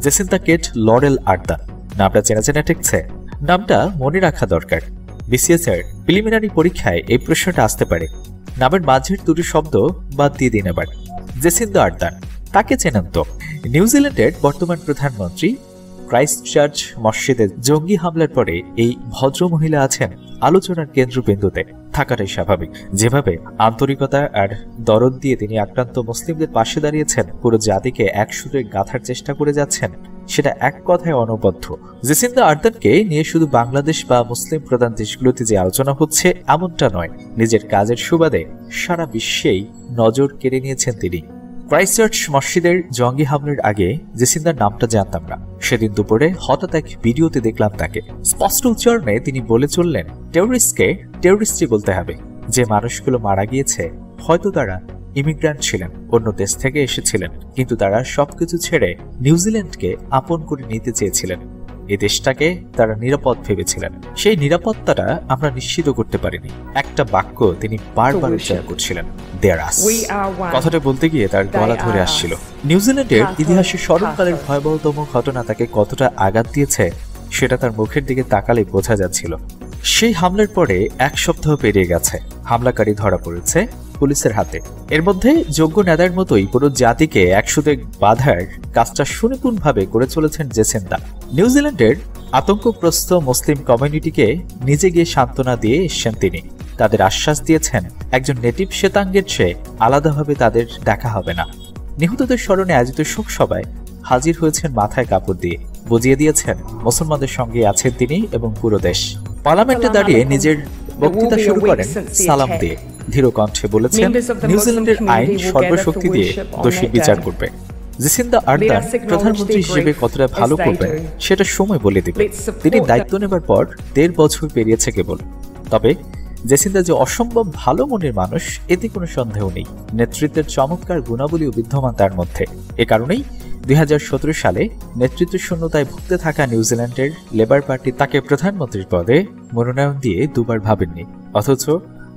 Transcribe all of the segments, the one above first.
জেসিন্তা Kate lauryl আর্দান। নামটা চেনা চেনা ঠেকছে? নামটা মনে রাখা দরকার। বিসিএস এর প্রিলিমিনারি পরীক্ষায় এই প্রশ্নটা আসতে পারে। নামের মাঝের দুটি শব্দ বাদ দিয়ে দিন এবার। জেসিন্তা আর্দান, তাকে চেনেন তো? নিউজিল্যান্ডের বর্তমান প্রধানমন্ত্রী। ক্রাইস্টচার্চ মসজিদে জঙ্গি হামলার পরে এই ভদ্র মহিলা আছেন আলোচনার কেন্দ্রবিন্দুতে থাকাটাই স্বাভাবিক। যেভাবে আন্তরিকতা আর দরদ দিয়ে তিনি আক্রান্ত মুসলিমদের পাশে দাঁড়িয়েছেন, পুরো জাতিকে এক সূত্রে গাঁথার চেষ্টা করে যাচ্ছেন, সেটা এক কথায় অনবদ্য। জেসিন্তা আর্দানকে নিয়ে শুধু বাংলাদেশ বা মুসলিম প্রধান দেশগুলোতে যে আলোচনা হচ্ছে এমনটা নয়, নিজের কাজের সুবাদে সারা বিশ্বেই নজর কেড়ে নিয়েছেন তিনি। ক্রাইস্টচার্চ মসজিদের জঙ্গি হামলার আগে জেসিন্দার নামটা জানতাম না। সেদিন দুপুরে হঠাৎ এক ভিডিওতে দেখলাম তাকে। স্পষ্ট উচ্চারণে তিনি বলে চললেন, টেররিস্টকে টেররিস্টই বলতে হবে। যে মানুষগুলো মারা গিয়েছে হয়তো তারা ইমিগ্রান্ট ছিলেন, অন্য দেশ থেকে এসেছিলেন, কিন্তু তারা সবকিছু ছেড়ে নিউজিল্যান্ডকে আপন করে নিতে চেয়েছিলেন। এই দেশটাকে তারা নিরাপদ ভেবেছিলেন। সেই নিরাপত্তাটা আমরা নিশ্চিত করতে পারিনি। একটা বাক্য তিনি বারবার উচ্চারণ করছিলেন, কথাটা বলতে গিয়ে তার গলা ধরে আসছিল। নিউজিল্যান্ডের ইতিহাসে স্মরণকালের ভয়াবহতম ঘটনা তাকে কতটা আঘাত দিয়েছে সেটা তার মুখের দিকে তাকালে বোঝা যাচ্ছিল। সেই হামলার পরে এক সপ্তাহ পেরিয়ে গেছে। হামলাকারী ধরা পড়েছে পুলিশের হাতে। এর মধ্যে যোগ্য নেতার মতোই পুরো জাতিকে একসাথে বাঁধার কাজটা সুনিপুণভাবে করে চলেছেন জেসিন্তা। নিউজিল্যান্ডের আতঙ্কগ্রস্ত মুসলিম কমিউনিটিকে নিজে গিয়ে সান্ত্বনা দিয়ে এসছেন তিনি। তাদের আশ্বাস দিয়েছেন একজন নেটিভ শ্বেতাঙ্গের চেয়ে আলাদাভাবে তাদের দেখা হবে না। নিহতদের স্মরণে আয়োজিত শোক সভায় হাজির হয়েছেন মাথায় কাপড় দিয়ে। বুঝিয়ে দিয়েছেন মুসলমানদের সঙ্গে আছেন তিনি এবং পুরো দেশ। পার্লামেন্টে দাঁড়িয়ে নিজের বক্তৃতা শুরু করেন সালাম দিয়ে। ধীর কণ্ঠে বলেছেন নিউজিল্যান্ডের আইন সর্বশক্তি দিয়ে দোষী বিচার করবে। জেসিন্তা আর্দান প্রধানমন্ত্রী হিসেবে কতটা ভালো করবেন সেটা সময় বলে দেবে। তিনি দায়িত্ব নেবার পর 1.5 বছর পেরিয়েছে কেবল। তবে জেসিন্তা যে অসম্ভব ভালো মনের মানুষ এতে কোনো সন্দেহ নেই। নেতৃত্বের চমৎকার গুণাবলী বিদ্যমান তার মধ্যে। এ কারণেই 2017 সালে নেতৃত্ব শূন্যতায় ভুগতে থাকা নিউজিল্যান্ডের লেবার পার্টি তাকে প্রধানমন্ত্রীর পদে মনোনয়ন দিয়ে দুবার ভাবেননি, অথচ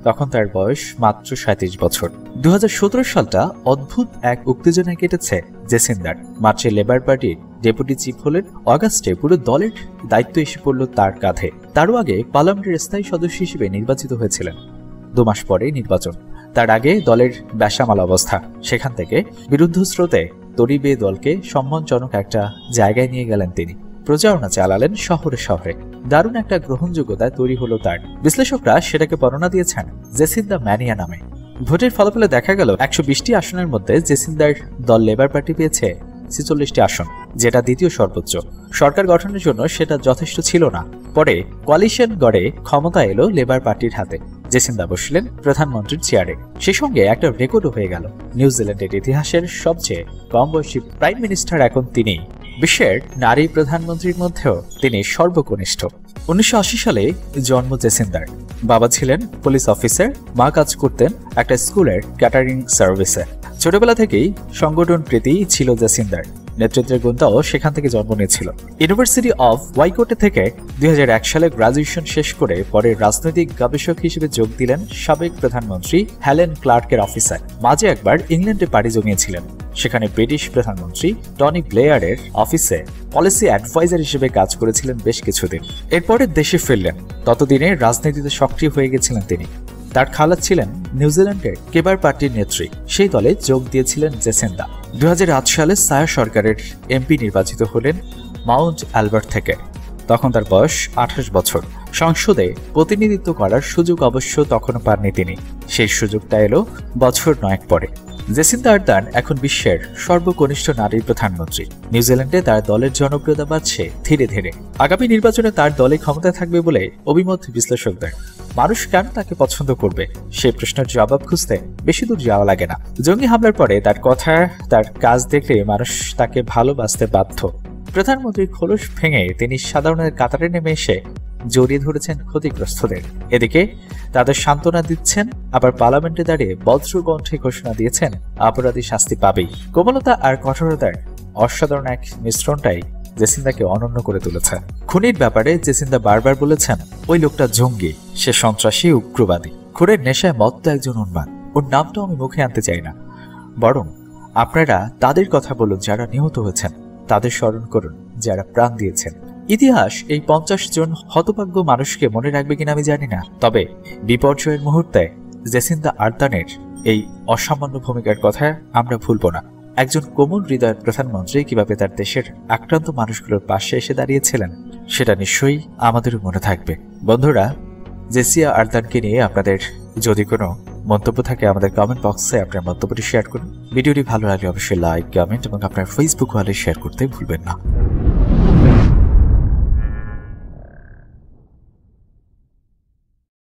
তখন তার বয়স মাত্র 37 বছর। 2017 সালটা অদ্ভুত এক উত্তেজনায় কেটেছে জেসিন্দার। মার্চে লেবার পার্টির ডেপুটি চিফ হলেন, অগাস্টে পুরো দলের দায়িত্ব এসে পড়ল তার কাঁধে। তারও আগে পার্লামেন্টের স্থায়ী সদস্য হিসেবে নির্বাচিত হয়েছিলেন। 2 মাস পরে নির্বাচন। তার আগে দলের বেসামাল অবস্থা। সেখান থেকে বিরুদ্ধ স্রোতে তড়ি বেয়ে দলকে সম্মানজনক একটা জায়গায় নিয়ে গেলেন তিনি। প্রচারণা চালালেন শহরে শহরে। দারুণ একটা গ্রহণযোগ্যতা তৈরি হলো তার। বিশ্লেষকরা সেটাকে বর্ণনা দিয়েছেন জেসিন্তা ম্যানিয়া নামে। ভোটের ফলাফলে দেখা গেল 120টি আসনের মধ্যে জেসিন্দার দল লেবার পার্টি পেয়েছে 46টি আসন, যেটা দ্বিতীয় সর্বোচ্চ। সরকার গঠনের জন্য সেটা যথেষ্ট ছিল না। পরে কোয়ালিশন গড়ে ক্ষমতা এলো লেবার পার্টির হাতে। জেসিন্তা বসলেন প্রধানমন্ত্রীর চেয়ারে। সেই সঙ্গে একটা রেকর্ডও হয়ে গেল। নিউজিল্যান্ডের ইতিহাসের সবচেয়ে কম বয়সী প্রাইম মিনিস্টার এখন তিনি। বিশ্বের নারী প্রধানমন্ত্রীর মধ্যেও তিনি সর্বকনিষ্ঠ। 1980 সালে জন্ম জেসিন্দার। বাবা ছিলেন পুলিশ অফিসার, মা কাজ করতেন একটা স্কুলের ক্যাটারিং সার্ভিসে। ছোটবেলা থেকেই সংগঠন প্রীতি ছিল জেসিন্দার। নেতৃত্বের গুণটাও সেখান থেকে জন্ম নিয়েছিল। ইউনিভার্সিটি অফ ওয়াইকোটে থেকে 2001 সালে গ্রাজুয়েশন শেষ করে পরে রাজনৈতিক গবেষক হিসেবে যোগ দিলেন সাবেক প্রধানমন্ত্রী হেলেন ক্লার্কের অফিসে। মাঝে একবার ইংল্যান্ডে পাড়ি জমিয়েছিলেন। সেখানে ব্রিটিশ প্রধানমন্ত্রী টনি ব্লেয়ারের অফিসে পলিসি অ্যাডভাইজার হিসেবে কাজ করেছিলেন বেশ কিছুদিন। এরপরে দেশে ফিরলেন। ততদিনে রাজনীতিতে সক্রিয় হয়ে গেছিলেন তিনি। তার খালা ছিলেন নিউজিল্যান্ডের লেবার পার্টির নেত্রী। সেই দলে যোগ দিয়েছিলেন জেসিন্তা। 2008 সালে সায়া সরকারের এমপি নির্বাচিত হলেন মাউন্ট অ্যালবার্ট থেকে। তখন তার বয়স 28 বছর। সংসদে প্রতিনিধিত্ব করার সুযোগ অবশ্য তখনও পাননি তিনি। সেই সুযোগটা এলো বছর 9 পরে। জেসিন্তা আর্দান এখন বিশ্বের সর্বকনিষ্ঠ নারী প্রধানমন্ত্রী। নিউজিল্যান্ডে তার দলের জনপ্রিয়তা বাড়ছে ধীরে ধীরে। আগামী নির্বাচনে তার দলে ক্ষমতায় থাকবে বলে অভিমত বিশ্লেষকদের। মানুষ কেন তাকে পছন্দ করবে সেই প্রশ্নের জবাব খুঁজতে বেশি দূর যাওয়া লাগে না। জঙ্গি হামলার পরে তার কথা, তার কাজ দেখলে মানুষ তাকে ভালোবাসতে বাধ্য। প্রধানমন্ত্রীর খোলস ভেঙে তিনি সাধারণের কাতারে নেমে এসে জড়িয়ে ধরেছেন ক্ষতিগ্রস্তদের। এদিকে তাদের সান্ত্বনা দিচ্ছেন, আবার পার্লামেন্টে দাঁড়িয়ে বজ্রকণ্ঠে ঘোষণা দিয়েছেন অপরাধী শাস্তি পাবেই। কোমলতা আর কঠোরতার অসাধারণ এক মিশ্রণটাই জেসিন্দাকে অনন্য করে তুলেছে। খুনির ব্যাপারে জেসিন্দা বারবার বলেছেন, ওই লোকটা জঙ্গি, সে সন্ত্রাসী, উগ্রবাদী, খুনের নেশায় মত্ত একজন উন্মাদ। ওর নামটাও আমি মুখে আনতে চাই না, বরং আপনারা তাদের কথা বলুন যারা নিহত হয়েছেন। তাদের স্মরণ করুন যারা প্রাণ দিয়েছেন। ইতিহাস এই 50 জন হতভাগ্য মানুষকে মনে রাখবে কিনা আমি জানি না, তবে বিপর্যয়ের মুহূর্তে জেসিন্দা আর্দানের এই অসামান্য ভূমিকার কথা আমরা ভুলব না। একজন কোমল হৃদয়ের প্রধানমন্ত্রী কিভাবে তার দেশের আক্রান্ত মানুষগুলোর পাশে এসে দাঁড়িয়েছিলেন সেটা নিশ্চয়ই আমাদেরও মনে থাকবে। বন্ধুরা, জেসিয়া আর্দানকে নিয়ে আপনাদের যদি কোনো মন্তব্য থাকে আমাদের কমেন্ট বক্সে আপনার মন্তব্যটি শেয়ার করুন। ভিডিওটি ভালো লাগলে অবশ্যই লাইক, কমেন্ট এবং আপনার ফেসবুক ওয়ালে শেয়ার করতে ভুলবেন না।